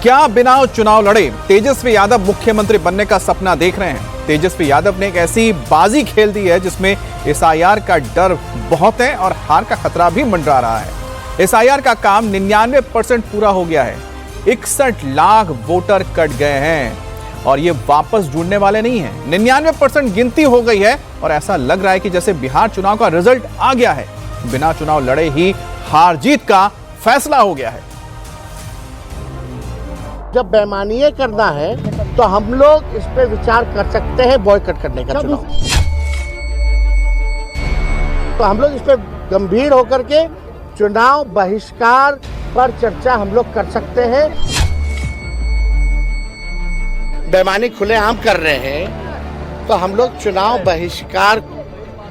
क्या बिना चुनाव लड़े तेजस्वी यादव मुख्यमंत्री बनने का सपना देख रहे हैं? तेजस्वी यादव ने एक ऐसी बाजी खेल दी है जिसमें एसआईआर का डर बहुत है और हार का खतरा भी मंडरा रहा है। एसआईआर का काम 99% पूरा हो गया है। 61 लाख वोटर कट गए हैं और ये वापस जुड़ने वाले नहीं हैं। 99% गिनती हो गई है और ऐसा लग रहा है कि जैसे बिहार चुनाव का रिजल्ट आ गया है। बिना चुनाव लड़े ही हार जीत का फैसला हो गया है। जब बेईमानी करना है तो हम लोग इस पे विचार कर सकते हैं बॉयकॉट करने का चुनाव। तो हम लोग इस पे गंभीर होकर के चुनाव बहिष्कार पर चर्चा हम लोग कर सकते हैं। बेईमानी खुलेआम कर रहे हैं तो हम लोग चुनाव बहिष्कार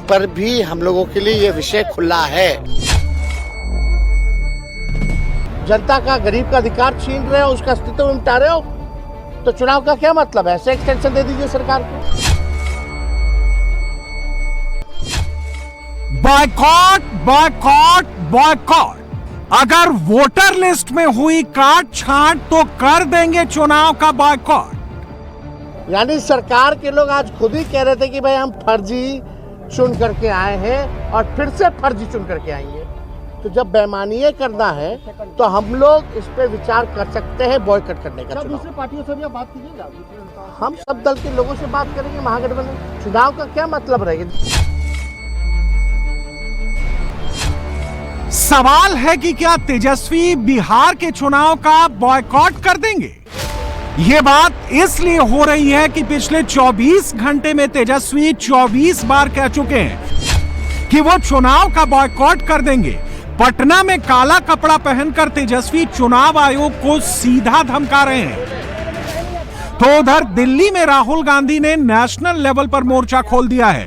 पर भी हम लोगों के लिए ये विषय खुला है। जनता का, गरीब का अधिकार छीन रहे हो, उसका अस्तित्व मिटा रहे हो, तो चुनाव का क्या मतलब है? ऐसे एक्सटेंशन दे दीजिए सरकार को। Boycott, boycott, boycott. अगर वोटर लिस्ट में हुई काट छांट तो कर देंगे चुनाव का बॉयकॉट। यानी सरकार के लोग आज खुद ही कह रहे थे कि भाई हम फर्जी चुन करके आए हैं और फिर से फर्जी चुन करके आएंगे। तो जब बेईमानी करना है तो हम लोग इस पे विचार कर सकते हैं बॉयकॉट करने का। दूसरी पार्टियों से भी आप बात कीजिएगा। हम सब दल के लोगों से बात करेंगे। महागठबंधन चुनाव का क्या मतलब रहेगा? सवाल है कि क्या तेजस्वी बिहार के चुनाव का बॉयकॉट कर देंगे? यह बात इसलिए हो रही है कि पिछले 24 घंटे में तेजस्वी 24 बार कह चुके हैं कि वो चुनाव का बॉयकॉट कर देंगे। पटना में काला कपड़ा पहनकर तेजस्वी चुनाव आयोग को सीधा धमका रहे हैं। तो उधर दिल्ली में राहुल गांधी ने नेशनल लेवल पर मोर्चा खोल दिया है।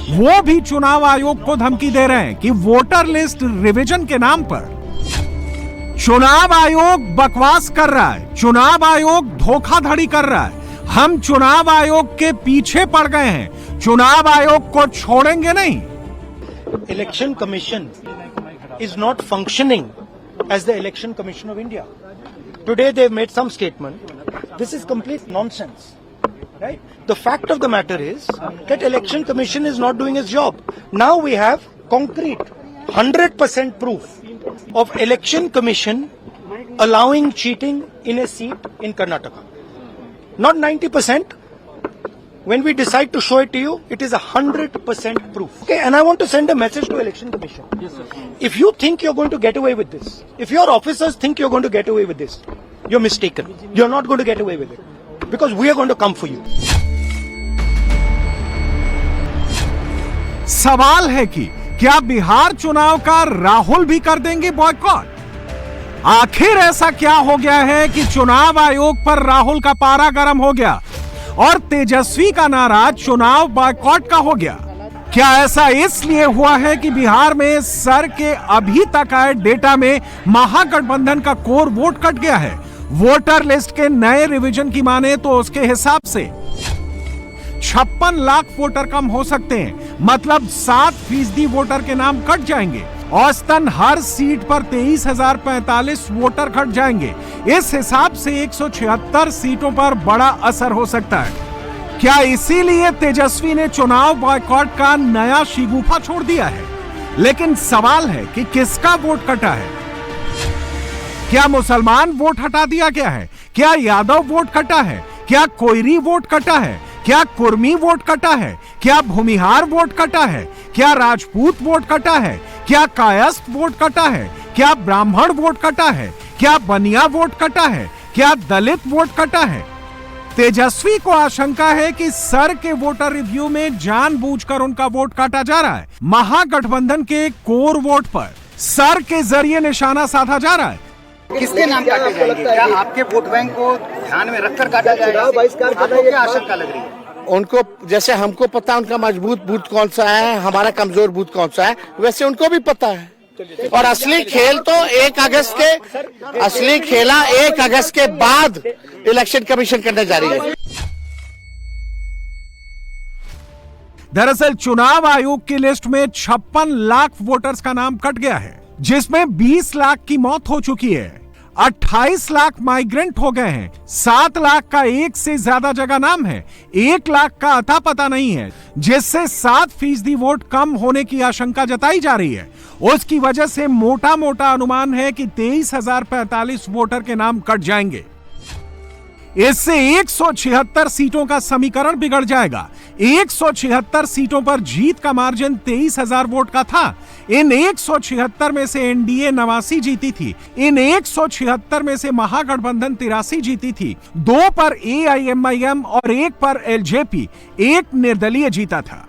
वो भी चुनाव आयोग को धमकी दे रहे हैं कि वोटर लिस्ट रिवीजन के नाम पर चुनाव आयोग बकवास कर रहा है, चुनाव आयोग धोखाधड़ी कर रहा है। हम चुनाव आयोग के पीछे पड़ गए हैं, चुनाव आयोग को छोड़ेंगे नहीं। Election Commission is not functioning as the Election Commission of India. Today they've made some statement. This is complete nonsense, right? The fact of the matter is that Election Commission is not doing its job. Now we have concrete 100% proof of Election Commission allowing cheating in a seat in Karnataka. Not 90%. When we decide to show it to you, it is 100% proof. Okay, and I want to send a message to Election Commission. Yes, sir. If you think you're going to get away with this, if your officers think you're going to get away with this, you're mistaken. You're not going to get away with it. Because we are going to come for you. सवाल है कि क्या बिहार चुनाव का राहुल भी कर देंगे boycott? आखिर ऐसा क्या हो गया है कि चुनाव आयोग पर राहुल का पारा गर्म हो गया और तेजस्वी का नारा चुनाव बॉयकॉट का हो गया? क्या ऐसा इसलिए हुआ है कि बिहार में सर के अभी तक आए डेटा में महागठबंधन का कोर वोट कट गया है? वोटर लिस्ट के नए रिवीजन की माने तो उसके हिसाब से 56 लाख वोटर कम हो सकते हैं, मतलब 7% वोटर के नाम कट जाएंगे। औसतन हर सीट पर 23,045 वोटर कट जाएंगे। इस हिसाब से 176 सीटों पर बड़ा असर हो सकता है। क्या इसीलिए तेजस्वी ने चुनाव बॉयकॉट का नया शिगुफा छोड़ दिया है? लेकिन सवाल है कि किसका वोट कटा है? क्या मुसलमान वोट हटा दिया गया है? क्या यादव वोट कटा है? क्या कोयरी वोट कटा है? क्या कुर्मी वोट कटा है? क्या भूमिहार वोट कटा है? क्या राजपूत वोट कटा है? क्या कायस्थ वोट कटा है? क्या ब्राह्मण वोट कटा है? क्या बनिया वोट कटा है? क्या दलित वोट कटा है? तेजस्वी को आशंका है कि सर के वोटर रिव्यू में जानबूझकर उनका वोट काटा जा रहा है। महागठबंधन के कोर वोट पर सर के जरिए निशाना साधा जा रहा है। किसके नाम काटे जाएंगे? क्या आपके वोट बैंक को ध्यान में रखकर काटा जाएगा? आपको क्या आशंका लग रही है? उनको जैसे हमको पता है उनका मजबूत बूथ कौन सा है, हमारा कमजोर बूथ कौन सा है, वैसे उनको भी पता है। और असली खेल तो 1 अगस्त के बाद इलेक्शन कमीशन करने जा रही है। दरअसल चुनाव आयोग की लिस्ट में 56 लाख वोटर्स का नाम कट गया है, जिसमें 20 लाख की मौत हो चुकी है। 28 लाख माइग्रेंट हो गए हैं, 7 लाख का एक से ज्यादा जगह नाम है, 1 लाख का अता पता नहीं है, जिससे 7% वोट कम होने की आशंका जताई जा रही है। उसकी वजह से मोटा मोटा अनुमान है कि 23,045 वोटर के नाम कट जाएंगे। इससे 176 सीटों का समीकरण बिगड़ जाएगा। 176 सीटों पर जीत का मार्जिन 23,000 वोट का था। इन 176 में से एनडीए 89 जीती थी, इन 176 में से महागठबंधन 83 जीती थी, 2 पर एआईएमआईएम और 1 पर एलजेपी, 1 निर्दलीय जीता था।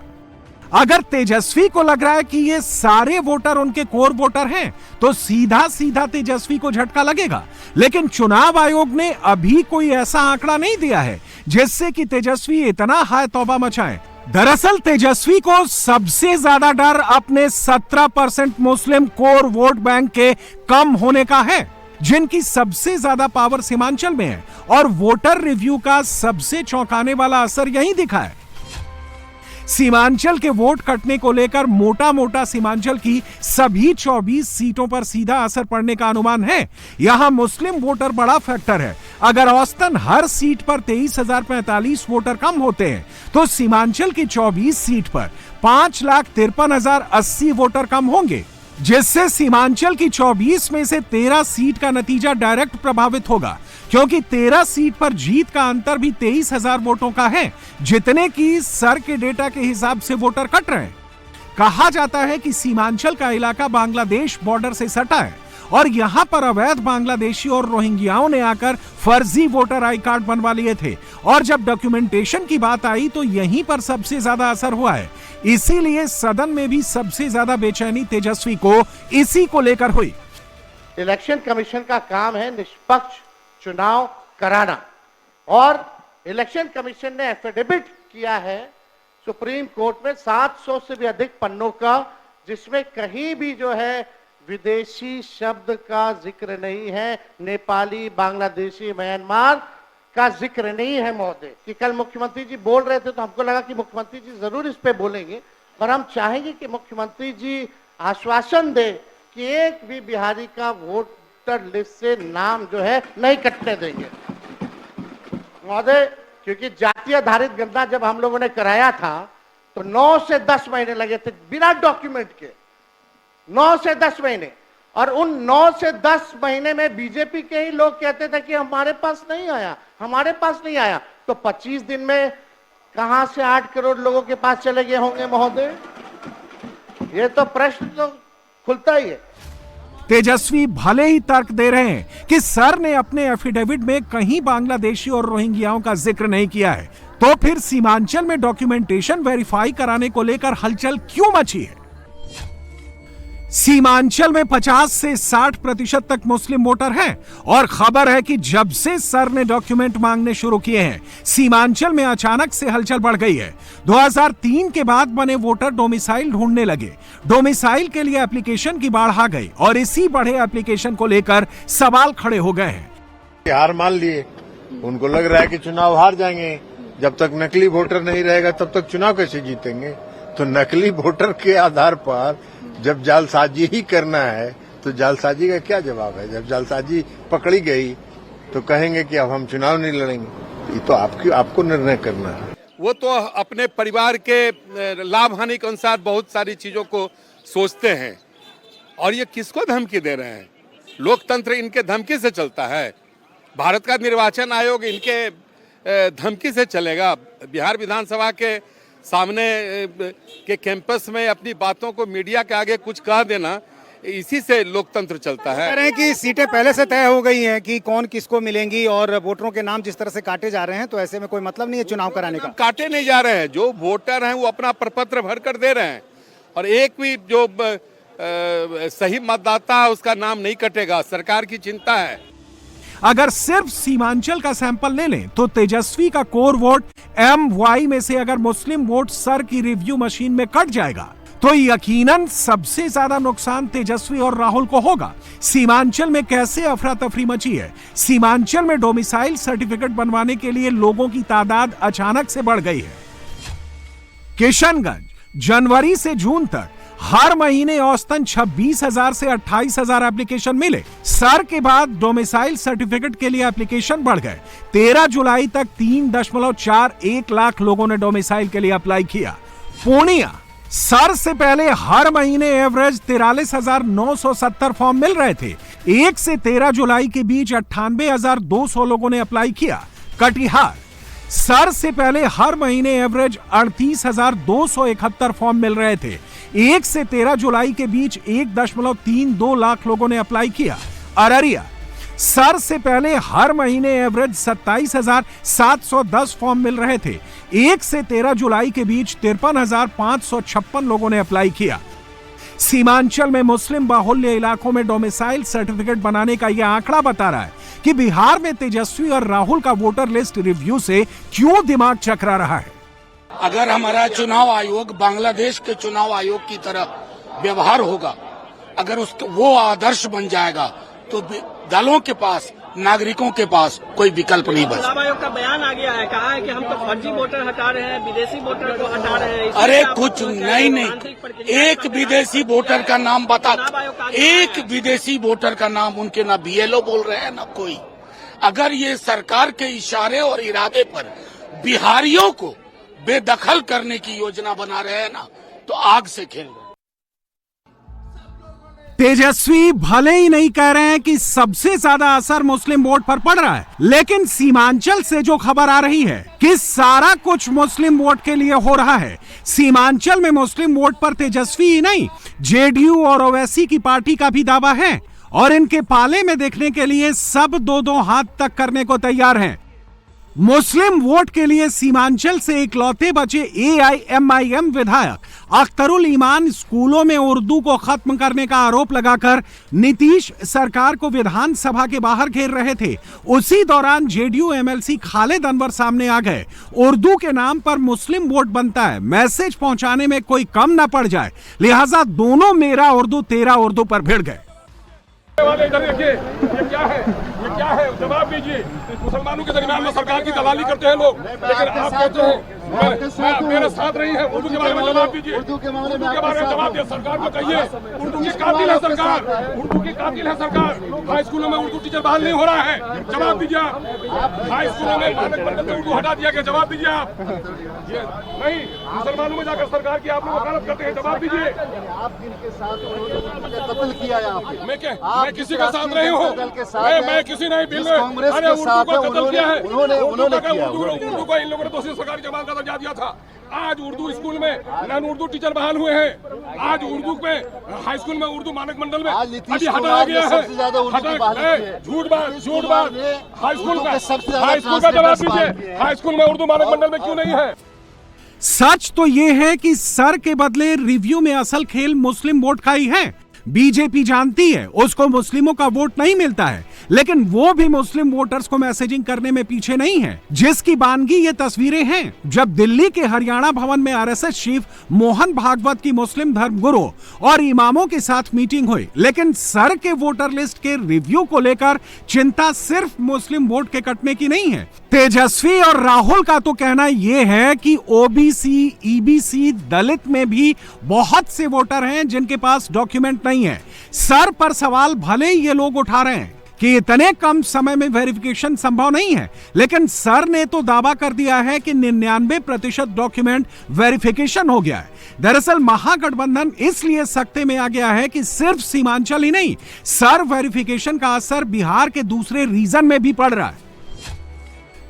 अगर तेजस्वी को लग रहा है कि ये सारे वोटर उनके कोर वोटर हैं, तो सीधा सीधा तेजस्वी को झटका लगेगा। लेकिन चुनाव आयोग ने अभी कोई ऐसा आंकड़ा नहीं दिया है जिससे कि तेजस्वी इतना हाय तौबा मचाए। दरअसल तेजस्वी को सबसे ज्यादा डर अपने 17% मुस्लिम कोर वोट बैंक के कम होने का है, जिनकी सबसे ज्यादा पावर सीमांचल में है, और वोटर रिव्यू का सबसे चौंकाने वाला असर यही दिखा है। सीमांचल के वोट कटने को लेकर मोटा मोटा सीमांचल की सभी 24 सीटों पर सीधा असर पड़ने का अनुमान है। यहां मुस्लिम वोटर बड़ा फैक्टर है। अगर औसतन हर सीट पर 23,045 वोटर कम होते हैं, तो सीमांचल की 24 सीट पर 5,53,080 वोटर कम होंगे, जिससे सीमांचल की 24 में से 13 सीट का नतीजा डायरेक्ट प्रभावित होगा, क्योंकि 13 सीट पर जीत का अंतर भी 23,000 वोटों का है, जितने की सर के डेटा के हिसाब से वोटर कट रहे हैं। कहा जाता है कि सीमांचल का इलाका बांग्लादेश बॉर्डर से सटा है और यहां पर अवैध बांग्लादेशी और रोहिंग्याओं ने आकर फर्जी वोटर आई कार्ड बनवा लिए थे, और जब डॉक्यूमेंटेशन की बात आई तो यहीं पर सबसे ज्यादा असर हुआ है। इसीलिए सदन में भी सबसे ज्यादा बेचैनी तेजस्वी को इसी को लेकर हुई। इलेक्शन कमीशन का काम है निष्पक्ष चुनाव कराना, और इलेक्शन कमीशन ने एफिडेविट किया है सुप्रीम कोर्ट में 700 से भी अधिक पन्नों का, जिसमें कहीं भी जो है विदेशी शब्द का जिक्र नहीं है, नेपाली, बांग्लादेशी, म्यांमार का जिक्र नहीं है महोदय। कि कल मुख्यमंत्री जी बोल रहे थे तो हमको लगा कि मुख्यमंत्री जी जरूर इस पे बोलेंगे, और हम चाहेंगे कि मुख्यमंत्री जी आश्वासन दे कि एक भी बिहारी का वोटर लिस्ट से नाम जो है नहीं कटने देंगे महोदय। क्योंकि जाति आधारित गणना जब हम लोगों ने कराया था तो 9 से 10 महीने लगे थे बिना डॉक्यूमेंट के, 9 से 10 महीने। और उन 9 से 10 महीने में बीजेपी के ही लोग कहते थे कि हमारे पास नहीं आया, हमारे पास नहीं आया। तो 25 दिन में कहां से 8 करोड़ लोगों के पास चले गए होंगे महोदय? ये तो प्रश्न तो खुलता ही है। तेजस्वी भले ही तर्क दे रहे हैं कि सर ने अपने एफिडेविट में कहीं बांग्लादेशी और रोहिंग्याओं का जिक्र नहीं किया है, तो फिर सीमांचल में डॉक्यूमेंटेशन वेरीफाई कराने को लेकर हलचल क्यों मची है? सीमांचल में 50 से 60% तक मुस्लिम वोटर हैं, और खबर है कि जब से सर ने डॉक्यूमेंट मांगने शुरू किए हैं, सीमांचल में अचानक से हलचल बढ़ गई है। 2003 के बाद बने वोटर डोमिसाइल ढूंढने लगे, डोमिसाइल के लिए एप्लीकेशन की बाढ़ आ गई, और इसी बढ़े एप्लीकेशन को लेकर सवाल खड़े हो गए हैं। हार मान लिए, उनको लग रहा है कि चुनाव हार जाएंगे, जब तक नकली वोटर नहीं रहेगा तब तक चुनाव कैसे जीतेंगे। तो नकली वोटर के आधार पर जब जालसाजी ही करना है तो जालसाजी का क्या जवाब है? जब जालसाजी पकड़ी गई तो कहेंगे कि अब हम चुनाव नहीं लड़ेंगे। ये तो आपको निर्णय करना है। वो तो अपने परिवार के लाभ हानि के अनुसार बहुत सारी चीजों को सोचते हैं, और ये किसको धमकी दे रहे हैं? लोकतंत्र इनके धमकी से चलता है? भारत का निर्वाचन आयोग इनके धमकी से चलेगा? बिहार विधानसभा के सामने के कैंपस में अपनी बातों को मीडिया के आगे कुछ कह देना, इसी से लोकतंत्र चलता है। कह रहे हैं कि सीटें पहले से तय हो गई हैं कि कौन किसको मिलेंगी, और वोटरों के नाम जिस तरह से काटे जा रहे हैं, तो ऐसे में कोई मतलब नहीं है चुनाव कराने का। काटे नहीं जा रहे हैं, जो वोटर हैं वो अपना प्रपत्र भर कर दे रहे हैं, और एक भी जो सही मतदाता है उसका नाम नहीं कटेगा। सरकार की चिंता है। अगर सिर्फ सीमांचल का सैंपल ले लें तो तेजस्वी का कोर वोट MY में से अगर मुस्लिम वोट सर की रिव्यू मशीन में कट जाएगा तो यकीनन सबसे ज्यादा नुकसान तेजस्वी और राहुल को होगा। सीमांचल में कैसे अफरा तफरी मची है? सीमांचल में डोमिसाइल सर्टिफिकेट बनवाने के लिए लोगों की तादाद अचानक से बढ़ गई है। किशनगंज जनवरी से जून तक हर महीने औसतन 26,000 से 28,000 एप्लीकेशन मिले। सर के बाद डोमिसाइल सर्टिफिकेट के लिए एप्लीकेशन बढ़ गए। 13 जुलाई तक 3.41 लाख लोगों ने डोमिसाइल के लिए अप्लाई किया। पूर्णिया, सर से पहले हर महीने एवरेज 43,970 फॉर्म मिल रहे थे। 1 से 13 जुलाई के बीच 98,200 लोगों ने अप्लाई किया। कटिहार, सर से पहले हर महीने एवरेज 38,271 फॉर्म मिल रहे थे। 1 से 13 जुलाई के बीच 1.32 लाख लोगों ने अप्लाई किया। अररिया, सर से पहले हर महीने एवरेज 27,710 फॉर्म मिल रहे थे। 1 से 13 जुलाई के बीच 53,556 लोगों ने अप्लाई किया। सीमांचल में मुस्लिम बाहुल्य इलाकों में डोमिसाइल सर्टिफिकेट बनाने का यह आंकड़ा बता रहा है कि बिहार में तेजस्वी और राहुल का वोटर लिस्ट रिव्यू से क्यों दिमाग चकरा रहा है। अगर हमारा चुनाव आयोग बांग्लादेश के चुनाव आयोग की तरह व्यवहार होगा, अगर वो आदर्श बन जाएगा, तो दलों के पास, नागरिकों के पास कोई विकल्प नहीं बचा। चुनाव आयोग का बयान आ गया है, कहा है कि हम तो फर्जी वोटर हटा रहे हैं, विदेशी वोटर को हटा रहे हैं। अरे कुछ नहीं, एक विदेशी वोटर का नाम बता, एक विदेशी वोटर का नाम उनके ना बीएलओ बोल रहे हैं ना कोई। अगर ये सरकार के इशारे और इरादे पर बिहारियों को बेदखल करने की योजना बना रहे हैं ना, तो आग से खेल रहे हैं। तेजस्वी भले ही नहीं कह रहे हैं कि सबसे ज्यादा असर मुस्लिम वोट पर पड़ रहा है, लेकिन सीमांचल से जो खबर आ रही है कि सारा कुछ मुस्लिम वोट के लिए हो रहा है। सीमांचल में मुस्लिम वोट पर तेजस्वी ही नहीं, जेडीयू और ओवैसी की पार्टी का भी दावा है और इनके पाले में देखने के लिए सब दो हाथ तक करने को तैयार हैं। मुस्लिम वोट के लिए सीमांचल से इकलौते बचे AIMIM विधायक अख्तरुल ईमान स्कूलों में उर्दू को खत्म करने का आरोप लगाकर नीतीश सरकार को विधानसभा के बाहर घेर रहे थे। उसी दौरान जेडीयू MLC खालिद अनवर सामने आ गए। उर्दू के नाम पर मुस्लिम वोट बनता है, मैसेज पहुंचाने में कोई कम न पड़ जाए, लिहाजा दोनों मेरा उर्दू तेरा उर्दू पर भिड़ गए। इधर देखिए, ये क्या है, ये क्या है, जवाब दीजिए। मुसलमानों के दरमियान में सरकार की दलाली करते हैं लोग, लेकिन आप कहते हैं मेरे साथ रही है। उर्दू के बारे में जवाब दीजिए, उर्दू के बारे में जवाब दिए। सरकार को कहिए उर्दू की कातिल है सरकार, उर्दू की कातिल है सरकार। हाई स्कूलों में उर्दू टीचर बहाल नहीं हो रहा है, जवाब दीजिए आप। हाई स्कूलों में मानक मंडल से उर्दू हटा दिया गया, जवाब दीजिए आप। ये नहीं, मुसलमानों में जाकर सरकार की आप लोग वकालत करते हैं, जवाब दीजिए। आप जिनके साथ कत्ल किया यहाँ पे, मैं किसी के साथ नहीं हूँ, मैं किसी नहीं बिल में, अरे उर्दू को कत्ल किया है, उर्दू को इन लोगों ने दोषी सरकारी जवान का दर्जा दिया था। आज उर्दू स्कूल में नॉन उर्दू टीचर बहाल हुए हैं। आज उर्दू में हाई स्कूल में उर्दू मानक मंडल में अभी हटाया गया है। झूठ बात। हाई स्कूल का जवाब दीजिए, हाई स्कूल में उर्दू मानक मंडल में क्यों नहीं है? सच तो यह है कि सर के बदले रिव्यू में असल खेल मुस्लिम वोट का ही है। बीजेपी जानती है उसको मुस्लिमों का वोट नहीं मिलता है, लेकिन वो भी मुस्लिम वोटर्स को मैसेजिंग करने में पीछे नहीं है। जिसकी बानगी ये तस्वीरें हैं जब दिल्ली के हरियाणा भवन में RSS चीफ मोहन भागवत की मुस्लिम धर्मगुरु और इमामों के साथ मीटिंग हुई, लेकिन सर के वोटर लिस्ट के रिव्यू को लेकर चिंता सिर्फ मुस्लिम वोट के कटने की नहीं है। तेजस्वी और राहुल का तो कहना यह है कि OBC, EBC, दलित में भी बहुत से वोटर हैं जिनके पास डॉक्यूमेंट नहीं है। सर पर सवाल भले ही ये लोग उठा रहे हैं कि इतने कम समय में वेरिफिकेशन संभव नहीं है, लेकिन सर ने तो दावा कर दिया है कि 99% डॉक्यूमेंट वेरिफिकेशन हो गया है। दरअसल महागठबंधन इसलिए सख्ते में आ गया है कि सिर्फ सीमांचल ही नहीं, सर वेरिफिकेशन का असर बिहार के दूसरे रीजन में भी पड़ रहा है।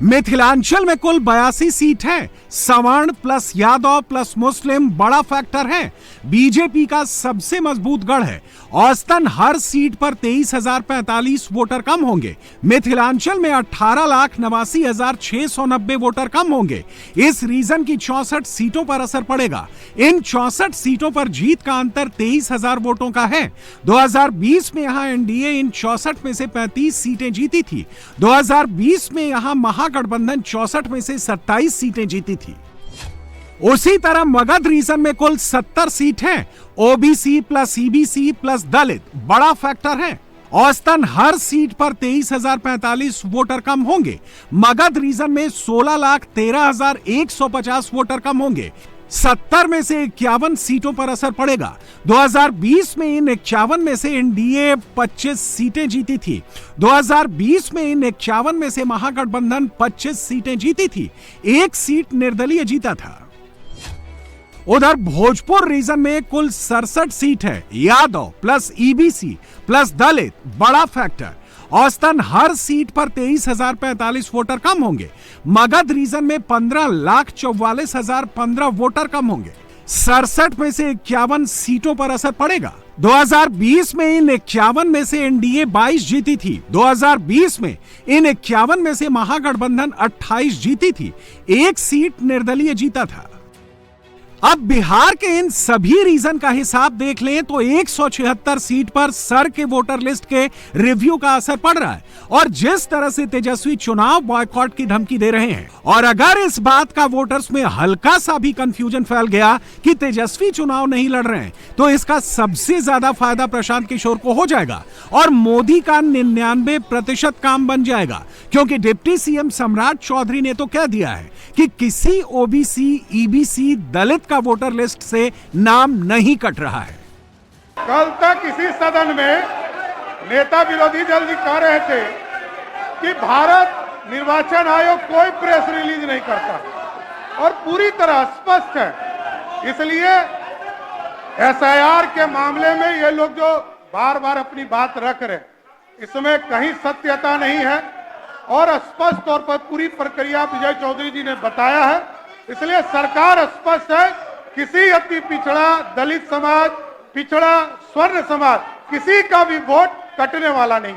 मिथिलांचल में कुल 82 सीट है। सवर्ण प्लस यादव प्लस मुस्लिम बड़ा फैक्टर है। बीजेपी का सबसे मजबूत गढ़ है। औसतन हर सीट पर 23,045 वोटर कम होंगे। मिथिलांचल में 18,89,690 वोटर कम होंगे। इस रीजन की 64 सीटों पर असर पड़ेगा। इन 64 सीटों पर जीत का अंतर 23,000 वोटों का है। 2020 में यहां एनडीए इन 64 में से 35 सीटें जीती थी। 2020 में यहां महागठबंधन 64 में से 27 सीटें जीती थी। उसी तरह मगध रीजन में कुल 70 सीट हैं। ओबीसी प्लस ईबीसी प्लस दलित बड़ा फैक्टर है। औसतन हर सीट पर 23,045 वोटर कम होंगे। मगध रीजन में 16,13,150 वोटर कम होंगे। 70 में से 51 सीटों पर असर पड़ेगा। 2020 में इन 51 में से एनडीए 25 सीटें जीती थी। 2020 में इन 51 में से महागठबंधन 25 सीटें जीती थी। एक सीट निर्दलीय जीता था। उधर भोजपुर रीजन में कुल 67 सीट है। यादव प्लस ईबीसी प्लस दलित बड़ा फैक्टर। औसतन हर सीट पर 23,045 वोटर कम होंगे। मगध रीजन में 15,44,015 वोटर कम होंगे। 67 में से 51 सीटों पर असर पड़ेगा। 2020 में इन 51 में से एनडीए 22 जीती थी। 2020 में इन 51 में से महागठबंधन 28 जीती थी। एक सीट निर्दलीय जीता था। अब बिहार के इन सभी रीजन का हिसाब देख लें तो 176 सीट पर सर के वोटर लिस्ट के रिव्यू का असर पड़ रहा है और जिस तरह से तेजस्वी चुनाव बॉयकॉट की धमकी दे रहे हैं, और अगर इस बात का वोटर्स में हल्का सा भी कंफ्यूजन फैल गया कि तेजस्वी चुनाव नहीं लड़ रहे हैं, तो इसका सबसे ज्यादा फायदा प्रशांत किशोर को हो जाएगा और मोदी का 99% काम बन जाएगा, क्योंकि डिप्टी सीएम सम्राट चौधरी ने तो कह दिया है कि किसी ओबीसी, ईबीसी, दलित का वोटर लिस्ट से नाम नहीं कट रहा है। कल तक इसी सदन में नेता विरोधी दल जी कह रहे थे कि भारत निर्वाचन आयोग कोई प्रेस रिलीज नहीं करता और पूरी तरह स्पष्ट है। इसलिए एसआईआर के मामले में ये लोग जो बार बार अपनी बात रख रहे, इसमें कहीं सत्यता नहीं है और स्पष्ट तौर पर पूरी प्रक्रिया विजय चौधरी जी ने बताया है। इसलिए सरकार स्पष्ट है, किसी अति पिछड़ा, दलित समाज, पिछड़ा, स्वर्ण समाज, किसी का भी वोट कटने वाला नहीं।